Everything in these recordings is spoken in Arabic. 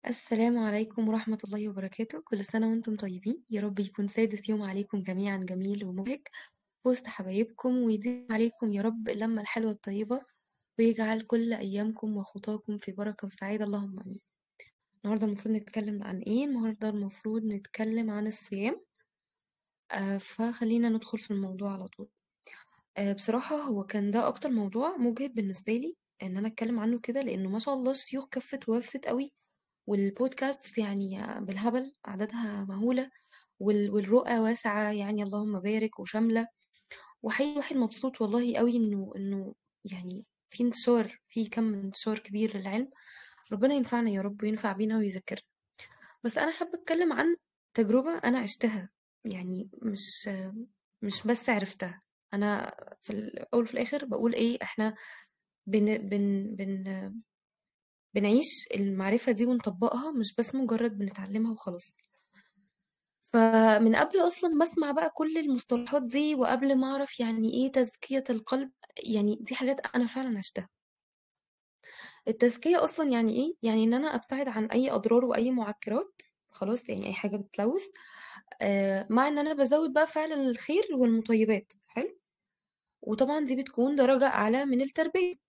السلام عليكم ورحمة الله وبركاته، كل سنة وانتم طيبين. يا رب يكون سادس يوم عليكم جميعا جميل ومبهج وسط حبايبكم، ويديم عليكم يا رب اللمة الحلوة الطيبة، ويجعل كل أيامكم وخطاكم في بركة وسعادة، اللهم آمين. النهاردة المفروض نتكلم عن ايه؟ النهاردة المفروض نتكلم عن الصيام. فخلينا ندخل في الموضوع على طول. بصراحة هو كان ده أكتر موضوع مجهد بالنسبة لي إن أنا أتكلم عنه كده، لأنه ما شاء الله الشيوخ كفت ووفت قوي، والبودكاست يعني بالهبل عددها مهولة، والرؤى واسعة يعني اللهم بارك وشاملة. وحقيقي الواحد مبسوط والله قوي إنه يعني في انتشار، في كم انتشار كبير للعلم. ربنا ينفعنا يا رب وينفع بينا ويذكرنا. بس أنا حابة أتكلم عن تجربة أنا عشتها، يعني مش بس عرفتها. أنا في الأول وفي الآخر بقول إيه، إحنا بن بن بن بنعيش المعرفة دي ونطبقها، مش بس مجرد بنتعلمها وخلاص. فمن قبل أصلا ما أسمع بقى كل المصطلحات دي، وقبل ما أعرف يعني إيه تزكية القلب، يعني دي حاجات أنا فعلا عشتها. التزكية أصلا يعني إيه؟ يعني إن أنا أبتعد عن أي أضرار وأي معكرات، خلاص، يعني أي حاجة بتلوث، مع إن أنا بزود بقى فعل الخير والمطيبات. حلو. وطبعا دي بتكون درجة أعلى من التربية.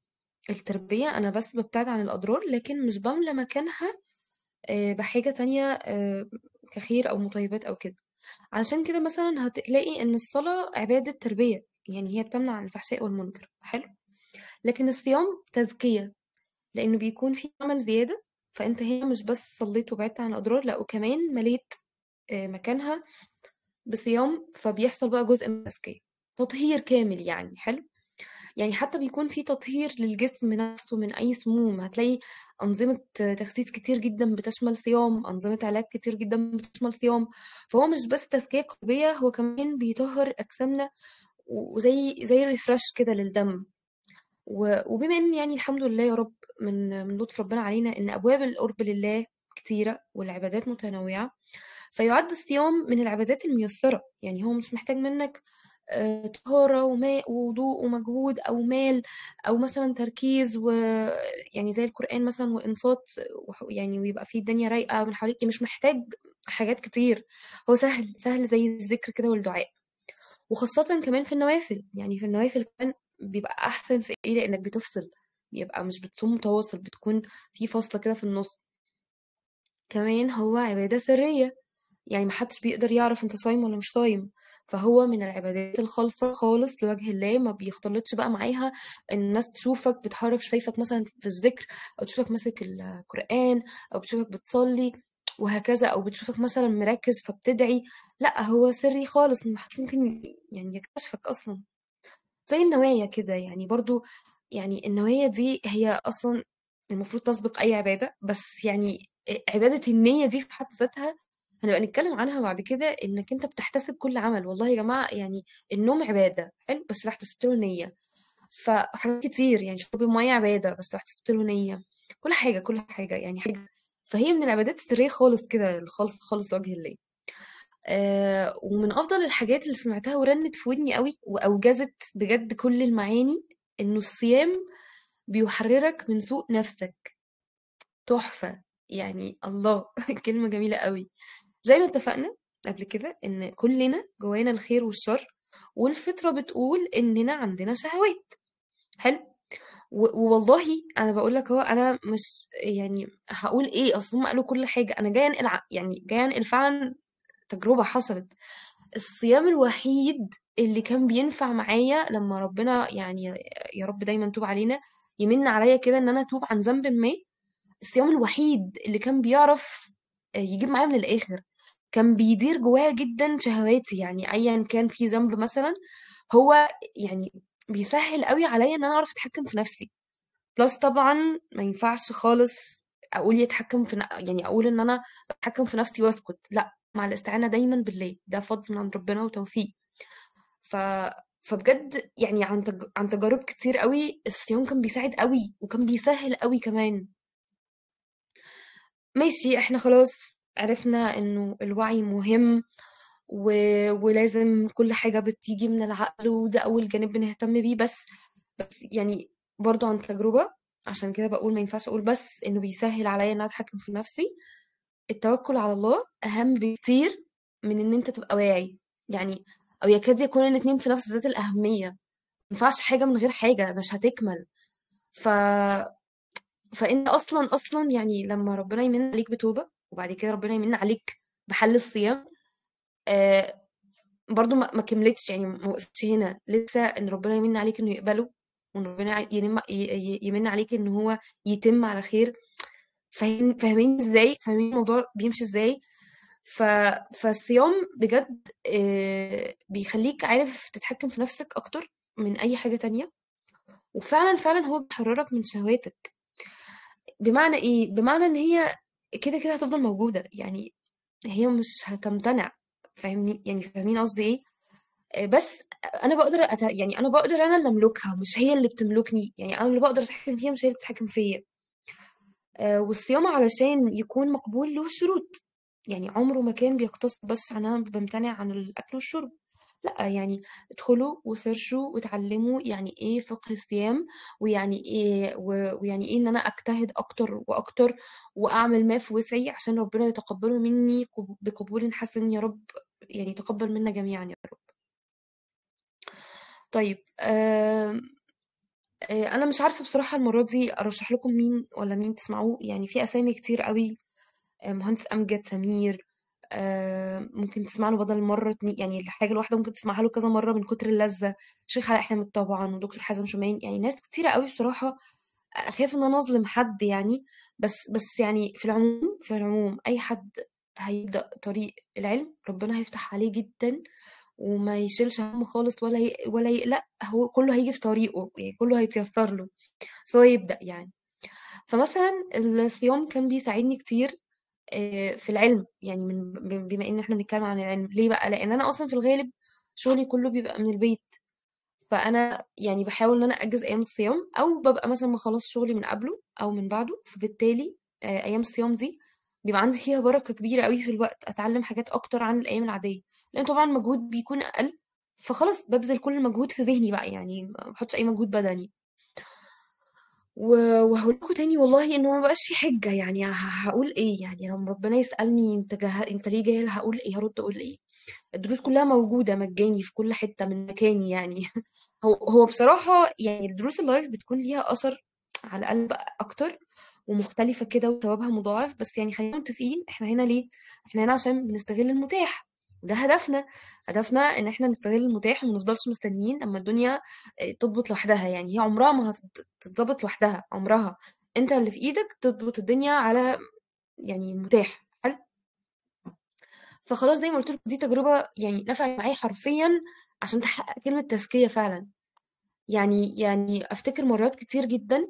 التربية أنا بس ببتعد عن الأضرار، لكن مش بملى مكانها بحاجة تانية كخير أو مطيبات أو كده. علشان كده مثلا هتلاقي إن الصلاة عبادة تربية، يعني هي بتمنع عن الفحشاء والمنكر. حلو. لكن الصيام تزكية، لأنه بيكون في عمل زيادة، فأنت هي مش بس صليت وبعدت عن الأضرار، لأ وكمان مليت مكانها بصيام، فبيحصل بقى جزء من التزكية، تطهير كامل يعني. حلو. يعني حتى بيكون في تطهير للجسم نفسه من أي سموم. هتلاقي أنظمة تخسيس كتير جدا بتشمل صيام، أنظمة علاج كتير جدا بتشمل صيام. فهو مش بس تزكية قلبية، هو كمان بيطهر أجسامنا، وزي ريفرش كده للدم. وبما ان يعني الحمد لله يا رب، من لطف ربنا علينا ان ابواب القرب لله كتيره والعبادات متنوعه، فيعد الصيام من العبادات الميسره. يعني هو مش محتاج منك طهاره وماء ووضوء ومجهود او مال، او مثلا تركيز، ويعني زي القران مثلا وانصات، يعني ويبقى فيه الدنيا رايقه من حواليك، مش محتاج حاجات كتير. هو سهل سهل زي الذكر كده والدعاء. وخاصة كمان في النوافل، يعني في النوافل كمان بيبقى أحسن في إيه، لأنك بتفصل، بيبقى مش بتصوم متواصل، بتكون في فاصلة كده في النص. كمان هو عبادة سرية، يعني محدش بيقدر يعرف انت صايم ولا مش صايم. فهو من العبادات الخالصة خالص لوجه الله، ما بيختلطش بقى معاها ان الناس تشوفك بتحرك شايفك مثلا في الذكر، او تشوفك ماسك القرآن، او بتشوفك بتصلي وهكذا، او بتشوفك مثلا مركز فبتدعي. لا، هو سري خالص، محدش ممكن يعني يكتشفك اصلا. زي النوايا كده يعني برضو. يعني النوايا دي هي اصلا المفروض تسبق اي عبادة، بس يعني عبادة النية دي في حد ذاتها هنبقى نتكلم عنها بعد كده، انك انت بتحتسب كل عمل. والله يا جماعة يعني النوم عبادة، حلو، بس لو احتسبت له نية. فحاجات كتير، يعني شرب المية عبادة بس لو احتسبت له نية. كل حاجة كل حاجة يعني حاجة. فهي من العبادات السرية خالص كده، الخالص خالص لوجه الله. ومن افضل الحاجات اللي سمعتها ورنت في ودني قوي واوجزت بجد كل المعاني، انه الصيام بيحررك من سوء نفسك. تحفة. يعني الله كلمة جميلة قوي. زي ما اتفقنا قبل كده ان كلنا جوانا الخير والشر، والفطرة بتقول اننا عندنا شهوات. حلو. والله انا بقول لك، هو انا مش يعني هقول ايه، اصل هم قالوا كل حاجه، انا جايه انقل يعني جايه انقل فعلا تجربه حصلت. الصيام الوحيد اللي كان بينفع معايا لما ربنا يعني، يا رب دايما توب علينا، يمن عليا كده ان انا اتوب عن ذنب ما. الصيام الوحيد اللي كان بيعرف يجيب معايا من الاخر، كان بيدير جوايا جدا شهواتي، يعني ايا كان في ذنب مثلا، هو يعني بيسهل قوي عليا ان انا اعرف اتحكم في نفسي. بلس طبعا ما ينفعش خالص اقول يتحكم في يعني اقول ان انا بتحكم في نفسي واسكت، لا، مع الاستعانة دايما بالله، ده فضل من عند ربنا وتوفيق. ف فبجد يعني عن تجارب كتير قوي، الصيام كان بيساعد قوي وكان بيسهل قوي كمان. ماشي، احنا خلاص عرفنا انه الوعي مهم، و... ولازم كل حاجة بتيجي من العقل، وده اول جانب بنهتم بيه. بس يعني برضو عن تجربة، عشان كده بقول ما ينفعش اقول بس انه بيسهل عليا ان انا اتحكم في نفسي. التوكل على الله اهم بكتير من ان انت تبقى واعي يعني، او يكاد يكون الاتنين في نفس ذات الاهميه. ما ينفعش حاجه من غير حاجه، مش هتكمل. ف فانت اصلا يعني لما ربنا يمن عليك بتوبه، وبعد كده ربنا يمن عليك بحل الصيام، آه برضو ما كملتش يعني، ما وقفتش هنا لسه، ان ربنا يمن عليك انه يقبله، وان ربنا يمن عليك ان هو يتم على خير. فاهمين ازاي؟ فاهمين الموضوع بيمشي ازاي؟ ف... فالصيام بجد بيخليك عارف تتحكم في نفسك اكتر من اي حاجة تانية. وفعلا فعلا هو بيحررك من شهواتك. بمعنى ايه؟ بمعنى ان هي كده كده هتفضل موجودة يعني، هي مش هتمتنع. فاهمني يعني؟ فاهمين قصدي ايه؟ بس انا بقدر يعني انا بقدر انا اللي املكها، مش هي اللي بتملكني. يعني انا اللي بقدر اتحكم فيها، مش هي اللي بتتحكم فيا. والصيام علشان يكون مقبول له شروط. يعني عمره ما كان بيقتصر بس عن انا بمتنع عن الاكل والشرب. لا يعني ادخلوا وسيرشوا وتعلموا يعني ايه فقه الصيام، ويعني ايه ويعني ايه ان انا اجتهد اكتر واكتر، واعمل ما في وسعي عشان ربنا يتقبله مني بقبول حسن يا رب. يعني يتقبل منا جميعا يا رب. طيب انا مش عارفه بصراحه المره دي ارشح لكم مين ولا مين تسمعوه. يعني في اسامي كتير قوي. مهندس امجد سمير، ممكن تسمع له بدل مرة يعني الحاجة الواحدة ممكن تسمعها له كذا مرة من كتر اللذة. شيخ علاء حامد طبعا، ودكتور حازم شومان، يعني ناس كتيرة قوي بصراحة. أخاف إن أنا أظلم حد يعني. بس يعني في العموم أي حد هيبدأ طريق العلم ربنا هيفتح عليه جدا، وما يشيلش هم خالص ولا يقلق. هو كله هيجي في طريقه يعني، كله هيتيسر له. بس هو يبدأ يعني. فمثلا الصيام كان بيساعدني كتير في العلم يعني، بما ان احنا بنتكلم عن العلم ليه بقى؟ لان انا اصلا في الغالب شغلي كله بيبقى من البيت. فانا يعني بحاول ان انا اجز ايام الصيام، او ببقى مثلا مخلص شغلي من قبله او من بعده. فبالتالي ايام الصيام دي بيبقى عندي فيها بركة كبيرة قوي في الوقت، اتعلم حاجات اكتر عن الايام العادية. لان طبعا المجهود بيكون اقل، فخلاص ببذل كل المجهود في ذهني بقى يعني، ما بحطش اي مجهود بدني. وهقول لكم تاني والله انه ما بقاش في حجة يعني. هقول ايه يعني لما ربنا يسألني انت ليه جاهل؟ هقول ايه؟ هرد اقول ايه؟ الدروس كلها موجودة مجاني في كل حتة من مكاني يعني. هو بصراحة يعني الدروس اللايف بتكون ليها أثر على القلب أكتر ومختلفة كده، وثوابها مضاعف. بس يعني خلينا متفقين احنا هنا ليه؟ احنا هنا عشان بنستغل المتاح. ده هدفنا ان احنا نستغل المتاح وما نفضلش مستنيين اما الدنيا تضبط لوحدها. يعني هي عمرها ما هتتظبط لوحدها، عمرها. انت اللي في ايدك تضبط الدنيا على يعني المتاح. حلو. فخلاص زي ما قلت لكم دي تجربة يعني نفعت معايا حرفيا عشان تحقق كلمة تزكية فعلا. يعني افتكر مرات كتير جدا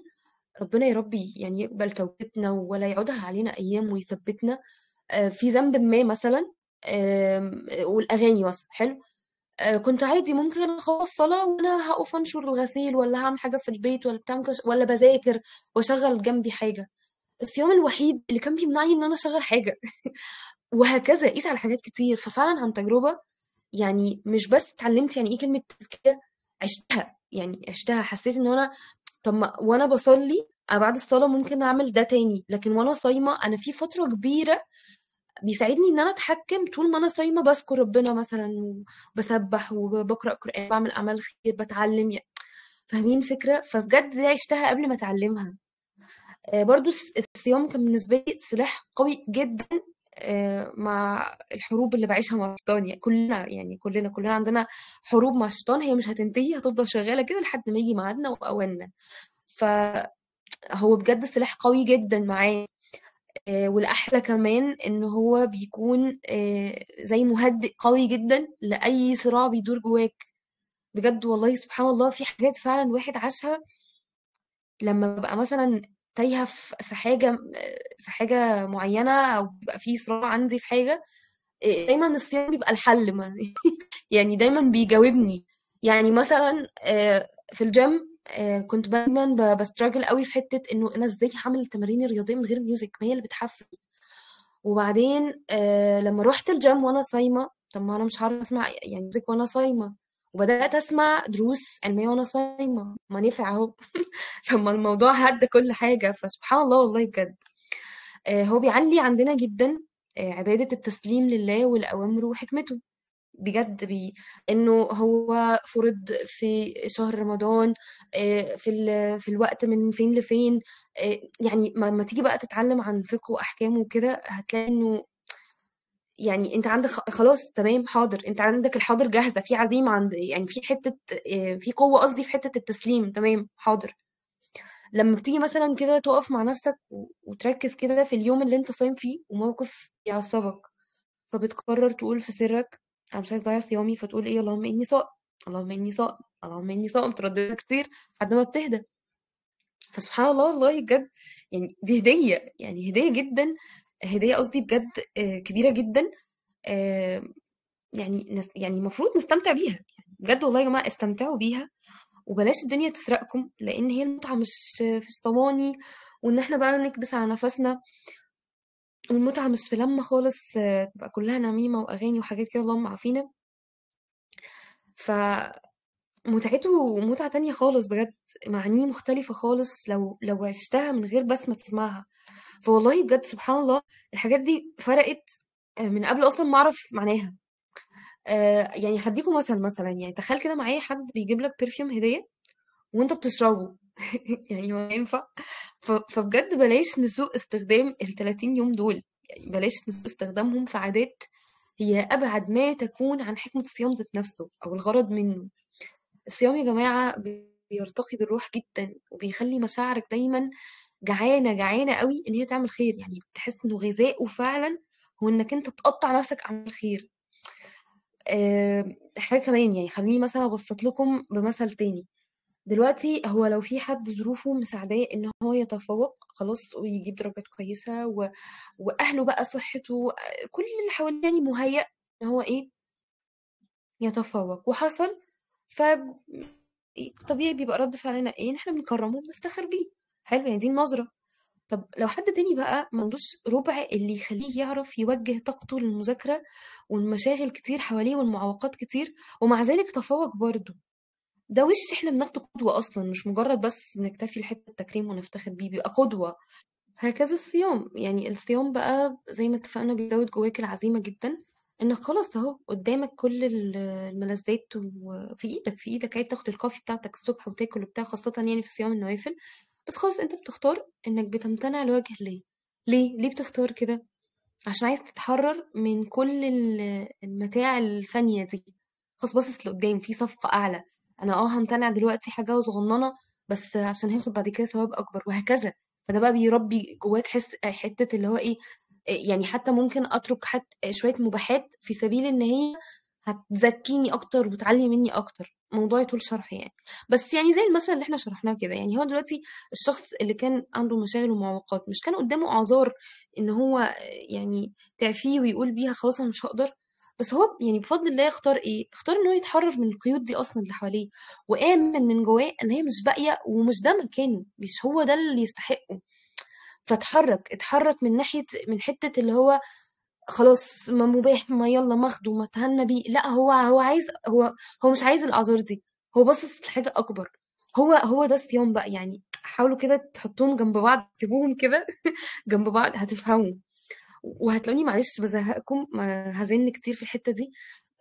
ربنا يا ربي يعني يقبل توبتنا ولا يعودها علينا ايام ويثبتنا في ذنب ما مثلا. والاغاني مثلا حلو. كنت عادي ممكن اخلص صلاة وانا هقف انشر الغسيل، ولا هعمل حاجة في البيت، ولا بتاع ولا بذاكر واشغل جنبي حاجة. الصيام الوحيد اللي كان بيمنعني ان انا اشغل حاجة. وهكذا قيس على حاجات كتير. ففعلا عن تجربة يعني، مش بس اتعلمت يعني ايه كلمة تزكية، عشتها يعني عشتها. حسيت ان انا طب ما وانا بصلي انا بعد الصلاة ممكن اعمل ده تاني، لكن وانا صايمة انا في فترة كبيرة بيساعدني ان انا اتحكم. طول ما انا صايمة بذكر ربنا مثلا، وبسبح وبقرأ قرآن، بعمل اعمال خير، بتعلم يعني. فاهمين فكرة؟ فبجد دي عشتها قبل ما اتعلمها. برضو الصيام كان بالنسبة لي سلاح قوي جدا مع الحروب اللي بعيشها مع الشيطان. يعني كلنا عندنا حروب مع الشيطان، هي مش هتنتهي، هتفضل شغالة كده لحد ما يجي ميعادنا وأواننا. فهو بجد سلاح قوي جدا معاه. والأحلى كمان إن هو بيكون زي مهدئ قوي جدا لأي صراع بيدور جواك. بجد والله سبحان الله في حاجات فعلا الواحد عاشها لما ببقى مثلا تايهة في حاجة معينة، أو بيبقى في صراع عندي في حاجة. دايما الصيام بيبقى الحل يعني دايما بيجاوبني. يعني مثلا في الجيم كنت دايما بستراجل قوي في حتة انه انا ازاي هعمل التمارين الرياضية من غير ميوزك، ما هي اللي بتحفز. وبعدين لما روحت الجيم وانا صايمة، طب ما انا مش عارفة اسمع يعني ميوزك وانا صايمة. وبدات اسمع دروس علميه وانا صايمه، ما نفع اهو. لما الموضوع هدى كل حاجه، فسبحان الله والله بجد. هو بيعلي عندنا جدا عباده التسليم لله والاوامر وحكمته. بجد انه هو فرض في شهر رمضان، في الوقت من فين لفين. يعني ما تيجي بقى تتعلم عن فقه واحكامه وكده، هتلاقي انه يعني انت عندك خلاص تمام حاضر، انت عندك الحاضر جاهزه، في عزيمه عند، يعني في حته، في قوه قصدي في حته التسليم، تمام حاضر. لما بتيجي مثلا كده تقف مع نفسك وتركز كده في اليوم اللي انت صايم فيه وموقف يعصبك، فبتقرر تقول في سرك انا مش عايز اضيع صيامي، فتقول ايه؟ اللهم اني صائم، اللهم اني صائم، اللهم اني صائم، ترددها كتير لحد ما بتهدى. فسبحان الله والله بجد، يعني دي هدية، يعني هدية جدا، هدية قصدي بجد كبيرة جدا. آه، يعني يعني المفروض نستمتع بيها، يعني بجد والله يا جماعة استمتعوا بيها، وبلاش الدنيا تسرقكم، لأن هي المتعة مش في الصواني، وإن احنا بقى نكبس على نفسنا، والمتعة مش في لما خالص تبقى كلها نميمة وأغاني وحاجات كده، اللهم عافينا. فمتعته متعة تانية خالص بجد، معانيه مختلفة خالص لو عشتها من غير بس ما تسمعها. فوالله بجد سبحان الله، الحاجات دي فرقت من قبل أصلا ما أعرف معناها. يعني هديكم مثلا يعني تخيل كده معايا حد بيجيب لك برفيوم هدية وانت بتشربه. يعني هو ينفع؟ فبجد بلاش نسوء استخدام ال 30 يوم دول، يعني بلاش نسوء استخدامهم في عادات هي أبعد ما تكون عن حكمة الصيام ذات نفسه أو الغرض منه. الصيام يا جماعة بيرتقي بالروح جدا، وبيخلي مشاعرك دايما جعانة جعانة قوي إن هي تعمل خير، يعني بتحس إنه غذائه فعلا هو إنك أنت تقطع نفسك عن الخير. حاجة كمان، يعني خليني مثلا أبسط لكم بمثل تاني. دلوقتي هو لو في حد ظروفه مساعداه ان هو يتفوق خلاص ويجيب درجات كويسة واهله بقى صحته، كل اللي حواليه يعني مهيأ ان هو ايه يتفوق وحصل، ف طبيعي بيبقى رد فعلنا ايه؟ ان احنا بنكرمه وبنفتخر بيه. حلو، يعني دي النظرة. طب لو حد تاني بقى ما عندوش ربع اللي يخليه يعرف يوجه طاقته للمذاكرة، والمشاغل كتير حواليه والمعوقات كتير، ومع ذلك تفوق برضه، ده وش احنا بناخده قدوة أصلا، مش مجرد بس بنكتفي لحتة التكريم ونفتخر بيه، بيبقى قدوة. هكذا الصيام، يعني الصيام بقى زي ما اتفقنا بيزود جواك العزيمة جدا، انك خلاص اهو قدامك كل الملذات، وفي ايدك، في ايدك عادي تاخد الكوفي بتاعتك الصبح وتاكل وبتاع، خاصة يعني في صيام النوافل. بس خلاص انت بتختار انك بتمتنع لوجه الله. ليه بتختار كده؟ عشان عايز تتحرر من كل المتاع الفانية دي. خلاص باصص لقدام في صفقة أعلى. أنا همتنع دلوقتي حاجة صغننة بس عشان هاخد بعد كده ثواب أكبر، وهكذا. فده بقى بيربي جواك حتة اللي هو يعني حتى ممكن أترك حتى شوية مباحات في سبيل إن هي هتزكيني أكتر وتعلي مني أكتر. موضوع يطول شرح يعني. بس يعني زي المثل اللي احنا شرحناه كده، يعني هو دلوقتي الشخص اللي كان عنده مشاغل ومعوقات مش كان قدامه أعذار إن هو يعني تعفيه ويقول بيها خلاص انا مش هقدر؟ بس هو يعني بفضل الله اختار ايه؟ اختار ان هو يتحرر من القيود دي اصلا اللي حواليه، وآمن من جواه ان هي مش باقيه ومش ده مكانه، مش هو ده اللي يستحقه. اتحرك من ناحيه، من حته اللي هو خلاص ما مباح، ما يلا ماخده ما تهنى بيه، لا هو عايز، هو مش عايز الاعذار دي، هو باصص لحاجه اكبر. هو ده الصيام بقى، يعني حاولوا كده تحطوهم جنب بعض، تجيبوهم كده جنب بعض هتفهموا. وهتلاقوني معلش بزهقكم، هزن كتير في الحتة دي.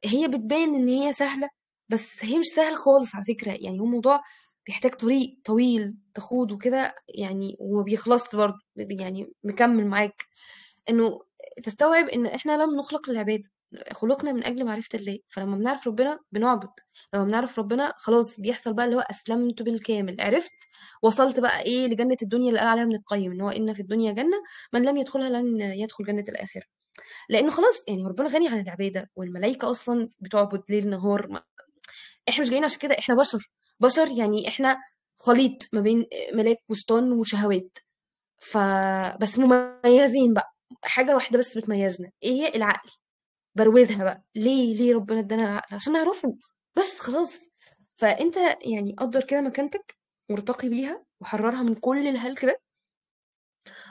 هي بتبان ان هي سهلة، بس هي مش سهلة خالص على فكرة، يعني هو موضوع بيحتاج طريق طويل تخوض وكده يعني، وما بيخلصش برضه، يعني مكمل معاك انه تستوعب ان احنا لم نخلق للعبادة، خلقنا من اجل معرفة الله. فلما بنعرف ربنا بنعبد، لما بنعرف ربنا خلاص بيحصل بقى اللي هو اسلمت بالكامل، عرفت، وصلت بقى ايه لجنة الدنيا اللي قال عليها ابن القيم ان هو ان في الدنيا جنة من لم يدخلها لن يدخل جنة الآخرة. لأنه خلاص يعني ربنا غني عن العبادة، والملائكة أصلا بتعبد ليل نهار. احنا مش جايين عشان كده، احنا بشر يعني، احنا خليط ما بين ملاك وشيطان وشهوات. بس مميزين بقى، حاجة واحدة بس بتميزنا، ايه هي؟ العقل. بروزها بقى، ليه ربنا ادانا العقل؟ عشان نعرفه، بس خلاص. فانت يعني قدر كده مكانتك، وارتقي بيها وحررها من كل الهلك ده.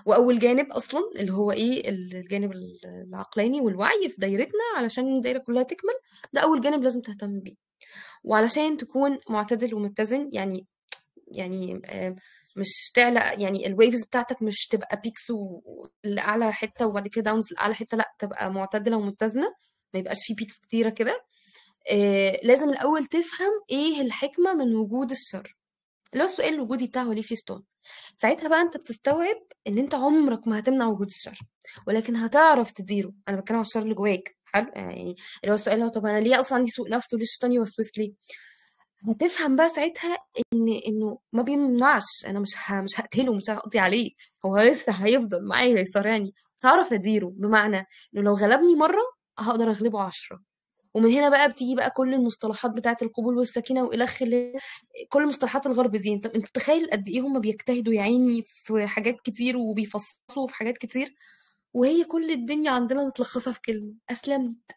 واول جانب اصلا اللي هو ايه؟ الجانب العقلاني والوعي في دايرتنا علشان الدايره كلها تكمل، ده اول جانب لازم تهتم بيه. وعلشان تكون معتدل ومتزن، يعني مش تعلى، يعني الويفز بتاعتك مش تبقى بيكس لأعلى حتة وبعد كده داونز لأعلى حتة، لا تبقى معتدلة ومتزنة، ما يبقاش في بيكس كتيرة كده. لازم الأول تفهم ايه الحكمة من وجود الشر، اللي هو السؤال الوجودي بتاعه ليه في ستون. ساعتها بقى انت بتستوعب ان انت عمرك ما هتمنع وجود الشر، ولكن هتعرف تديره. انا بتكلم على الشر اللي جواك، حلو يعني، اللي هو السؤال اللي هو طب انا ليه اصلا عندي سوء نفس وليه الشيطان يوسوس لي. هتفهم بقى ساعتها انه ما بيمنعش، انا مش هقتله، مش هقضي عليه، هو لسه هيفضل معايا يصارعني، مش هعرف اديره. بمعنى انه لو غلبني مره هقدر اغلبه 10. ومن هنا بقى بتيجي بقى كل المصطلحات بتاعه القبول والسكينه والخ، اللي كل مصطلحات الغرب دي. انت متخيل قد ايه هم بيجتهدوا يا عيني في حاجات كتير وبيفصصوا في حاجات كتير، وهي كل الدنيا عندنا متلخصه في كلمه: اسلمت.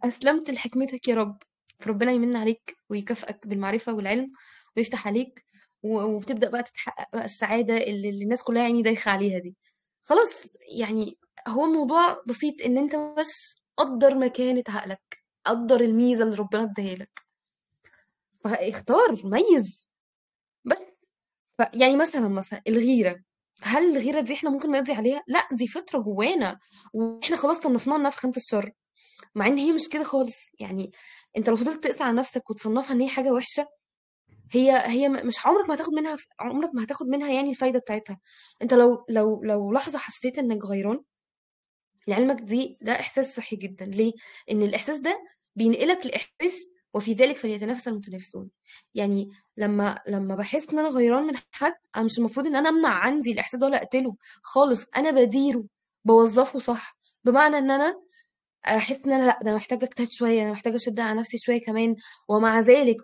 أسلمت لحكمتك يا رب. فربنا يمن عليك ويكافئك بالمعرفة والعلم ويفتح عليك، وبتبدأ بقى تتحقق بقى السعادة اللي الناس كلها يعني دايخة عليها دي. خلاص يعني، هو الموضوع بسيط، ان انت بس قدر مكانة عقلك، قدر الميزة اللي ربنا اداها لك، فاختار ميز بس. يعني مثلا الغيرة، هل الغيرة دي احنا ممكن نقضي عليها؟ لا، دي فطرة جوانا، واحنا خلاص صنفناها انها في خانة الشر، مع ان هي مش كده خالص يعني. انت لو فضلت تقسى على نفسك وتصنفها ان هي حاجه وحشه، هي مش عمرك ما هتاخد منها، عمرك ما هتاخد منها يعني الفايده بتاعتها. انت لو لحظه حسيت انك غيران، لعلمك ده احساس صحي جدا. ليه؟ ان الاحساس ده بينقلك لاحساس وفي ذلك فليتنافس المتنافسون. يعني لما بحس ان انا غيران من حد، انا مش المفروض ان انا امنع عندي الاحساس ده ولا اقتله خالص، انا بديره، بوظفه صح. بمعنى ان انا احس ان انا لا، ده أنا محتاجه اجتهد شويه، انا محتاجه اشد على نفسي شويه كمان. ومع ذلك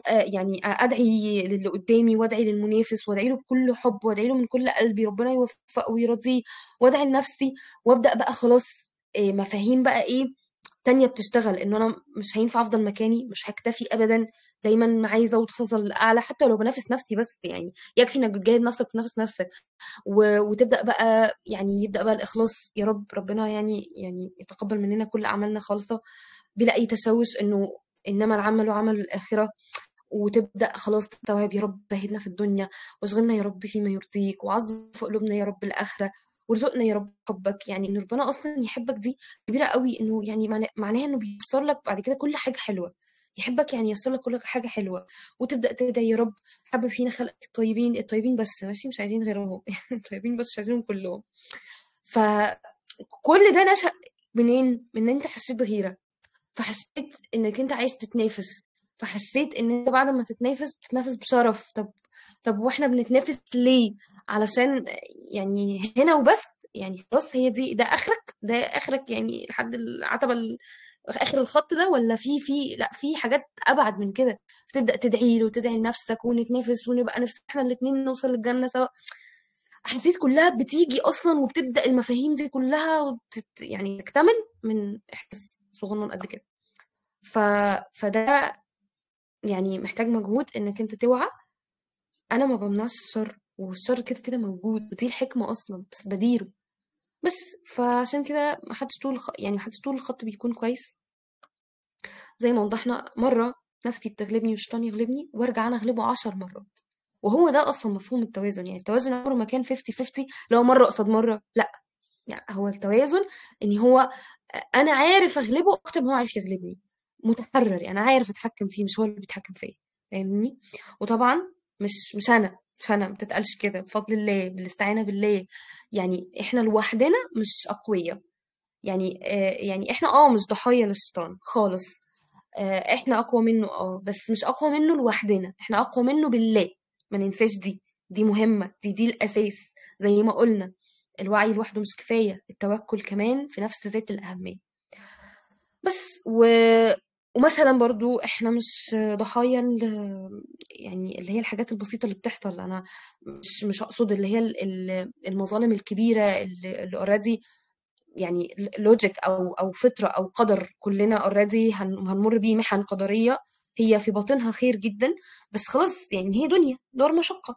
يعني ادعي للي قدامي، وادعي للمنافس، وادعي له بكل حب، وادعي له من كل قلبي ربنا يوفقه ويرضيه، وادعي لنفسي. وابدا بقى خلاص مفاهيم بقى ايه تانية بتشتغل، انه انا مش هينفع افضل مكاني، مش هكتفي ابدا، دايما عايزه اوصل للاعلى حتى لو بنافس نفسي. بس يعني يكفي انك بتجاهد نفسك وتنافس نفسك. وتبدأ بقى يعني يبدأ بقى الإخلاص، يا رب ربنا يعني يتقبل مننا كل أعمالنا خالصة بلا أي تشوش، إنه إنما العمل عمل الآخرة. وتبدأ خلاص تستوعب: يا رب زهدنا في الدنيا، واشغلنا يا رب فيما يرضيك، وعظم في قلوبنا يا رب الآخرة، وارزقنا يا رب حبك. يعني إن ربنا أصلا يحبك دي كبيرة قوي، إنه يعني معناها إنه بييسر لك بعد كده كل حاجة حلوة. يحبك يعني ييسر لك كل حاجة حلوة. وتبدأ تدعي: يا رب حبب فينا خلق الطيبين، الطيبين بس ماشي، مش عايزين غيرهم. الطيبين بس، مش عايزينهم كلهم. فكل ده نشأ منين؟ من ان انت حسيت بغيرة، فحسيت انك انت عايز تتنافس، فحسيت ان انت بعد ما تتنافس بشرف. طب واحنا بنتنافس ليه؟ علشان يعني هنا وبس؟ يعني خلاص هي ده اخرك، ده اخرك يعني لحد العتبة اخر الخط ده، ولا لا، في حاجات ابعد من كده. فتبدا تدعي له وتدعي لنفسك ونتنافس ونبقى نفس احنا الاتنين نوصل للجنة سوا. حسيت كلها بتيجي اصلا، وبتبدا المفاهيم دي كلها يعني تكتمل من احساس صغنن قد كده. ف... فده يعني محتاج مجهود انك انت توعى: انا ما بمنعش الشر، والشر كده كده موجود، ودي الحكمة اصلا، بس بديره بس. فعشان كده محدش طول الخط بيكون كويس. زي ما وضحنا، مرة نفسي بتغلبني والشيطان يغلبني، وارجع انا اغلبه 10 مرات. وهو ده اصلا مفهوم التوازن. يعني التوازن عمره ما كان 50-50، لو مرة قصاد مرة، لا. يعني هو التوازن ان هو انا عارف اغلبه اكتر ما هو عارف يغلبني، متحرر يعني، انا عارف اتحكم فيه، مش هو اللي بيتحكم فيا. فاهمني؟ وطبعا مش انا ما تتقالش كده، بفضل الله، بالاستعانه بالله. يعني احنا لوحدنا مش اقوياء. يعني احنا مش ضحايا للشيطان خالص. احنا اقوى منه، بس مش اقوى منه لوحدنا، احنا اقوى منه بالله. ما ننساش دي مهمة، دي الاساس. زي ما قلنا، الوعي لوحده مش كفاية، التوكل كمان في نفس ذات الأهمية. بس ومثلا برضو احنا مش ضحايا يعني اللي هي الحاجات البسيطة اللي بتحصل. انا مش اقصد اللي هي المظالم الكبيرة اللي اوريدي يعني لوجيك او فطره او قدر، كلنا اوريدي هنمر بيه محن قدريه، هي في باطنها خير جدا. بس خلاص يعني هي دنيا دار مشقه،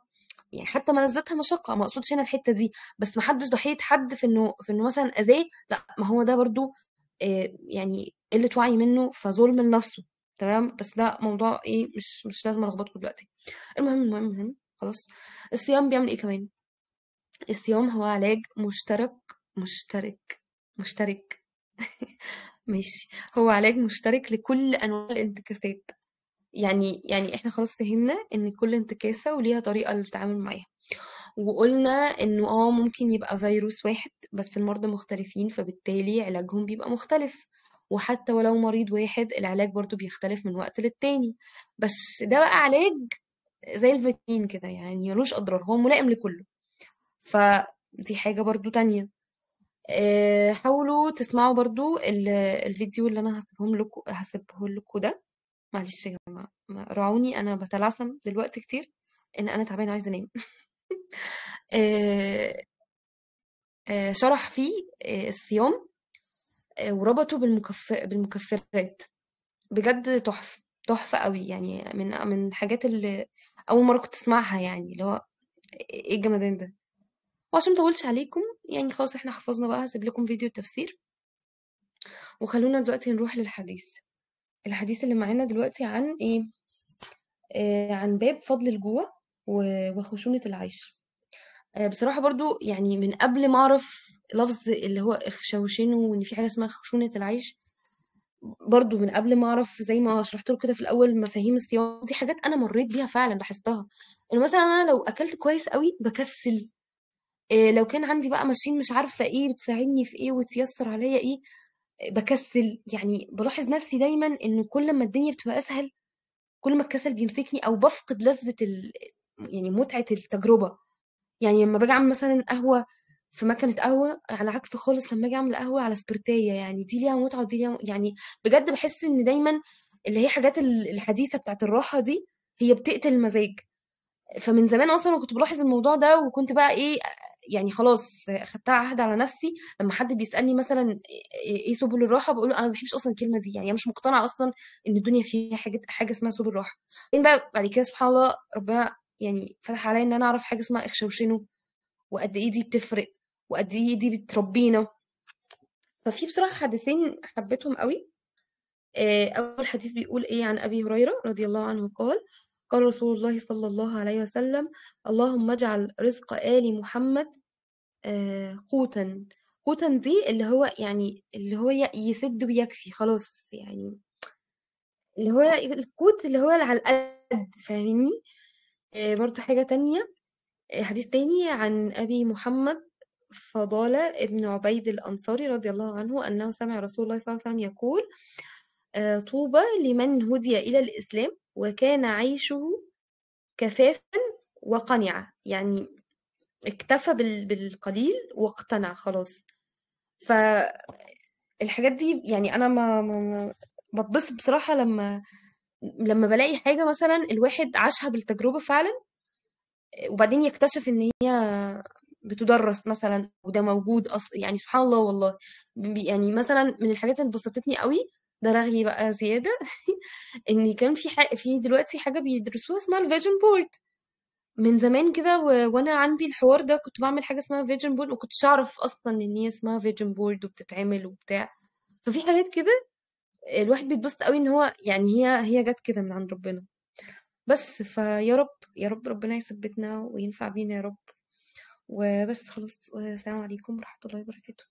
يعني حتى ملذتها مشقه، ما اقصدش هنا الحته دي. بس ما حدش ضحيه حد في انه مثلا اذاه، لا، ما هو ده برضو يعني قلة وعي منه فظلم لنفسه. تمام، بس ده موضوع ايه، مش لازم الخبطكم دلوقتي. المهم خلاص. الصيام بيعمل ايه كمان؟ الصيام هو علاج مشترك ماشي، هو علاج مشترك لكل انواع الانتكاسات. يعني احنا خلاص فهمنا ان كل انتكاسة وليها طريقة للتعامل معاها، وقلنا انه ممكن يبقى فيروس واحد بس المرضى مختلفين، فبالتالي علاجهم بيبقى مختلف. وحتى ولو مريض واحد العلاج برضو بيختلف من وقت للتاني. بس ده بقى علاج زي الفيتامين كده، يعني ملوش اضرار، هو ملائم لكله. فدي حاجة برضو تانية. حاولوا تسمعوا برضو الفيديو اللي انا هسيبه لكم ده. معلش يا جماعة، راعوني انا بتلعثم دلوقتي كتير، ان انا تعبانة عايزة انام. آه، شرح فيه الصيام، وربطه بالمكفرات. بجد تحفة، تحفة قوي، يعني من الحاجات اللي أول مرة كنت أسمعها، يعني اللي هو إيه الجمدان ده. وعشان مطولش عليكم، يعني خلاص احنا حفظنا بقى، هسيب لكم فيديو التفسير. وخلونا دلوقتي نروح للحديث. الحديث اللي معانا دلوقتي عن ايه؟ عن باب فضل الجوع وخشونة العيش. بصراحة برضو يعني من قبل ما أعرف لفظ اللي هو اخشوشنه وإن في حاجة اسمها خشونة العيش، برضو من قبل ما اعرف زي ما شرحت له كده في الاول مفاهيم الصيام، دي حاجات انا مريت بيها فعلا، لاحظتها. انه مثلا انا لو اكلت كويس قوي بكسل. إيه لو كان عندي بقى ماشين مش عارفه ايه بتساعدني في ايه وتيسر عليا ايه، بكسل. يعني بلاحظ نفسي دايما انه كل ما الدنيا بتبقى اسهل، كل ما الكسل بيمسكني او بفقد لذة يعني متعة التجربة. يعني لما باجي اعمل مثلا قهوة في مكنة قهوة، على عكس خالص لما اجي اعمل قهوة على سبرتية، يعني دي ليها متعة ودي ليها يعني بجد بحس ان دايما اللي هي حاجات الحديثة بتاعت الراحة دي هي بتقتل المزاج. فمن زمان اصلا أنا كنت بلاحظ الموضوع ده، وكنت بقى ايه، يعني خلاص خدتها عهد على نفسي. لما حد بيسألني مثلا ايه سبل الراحة، بقول له انا ما بحبش اصلا الكلمة دي، يعني انا مش مقتنعة اصلا ان الدنيا فيها حاجة اسمها سبل الراحة. بعدين بقى بعد كده سبحان الله ربنا يعني فتح عليا ان انا اعرف حاجة اسمها اخشوشنو، وقد ايه دي بتفرق، وقد ايه دي بتربينا. ففي بصراحة حديثين حبيتهم قوي. اول حديث بيقول ايه عن ابي هريرة رضي الله عنه قال: قال رسول الله صلى الله عليه وسلم: اللهم اجعل رزق آل محمد قوتا. قوتا دي اللي هو يعني اللي هو يسد ويكفي خلاص، يعني اللي هو القوت اللي هو على القد، فاهمني؟ برضو حاجة تانية. حديث تاني عن أبي محمد فضالة ابن عبيد الأنصاري رضي الله عنه أنه سمع رسول الله صلى الله عليه وسلم يقول: طوبى لمن هدي إلى الإسلام وكان عيشه كفافا وقنعة. يعني اكتفى بالقليل واقتنع خلاص. فالحاجات دي يعني أنا بتبسط بصراحة لما بلاقي حاجة مثلا الواحد عاشها بالتجربة فعلا، وبعدين يكتشف ان هي بتدرس مثلا وده موجود اصلا، يعني سبحان الله والله. يعني مثلا من الحاجات اللي بسطتني قوي، ده رغي بقى زيادة. ان كان في دلوقتي حاجة بيدرسوها اسمها الفيجن بورد. من زمان كده وانا عندي الحوار ده كنت بعمل حاجة اسمها فيجن بورد، وكنتش اعرف اصلا ان هي اسمها فيجن بورد وبتتعمل وبتاع. ففي حاجات كده الواحد بيتبسط قوي ان هو يعني هي جت كده من عند ربنا. بس فيا رب، يا رب ربنا يثبتنا وينفع بينا يا رب. وبس خلاص، والسلام عليكم ورحمة الله وبركاته.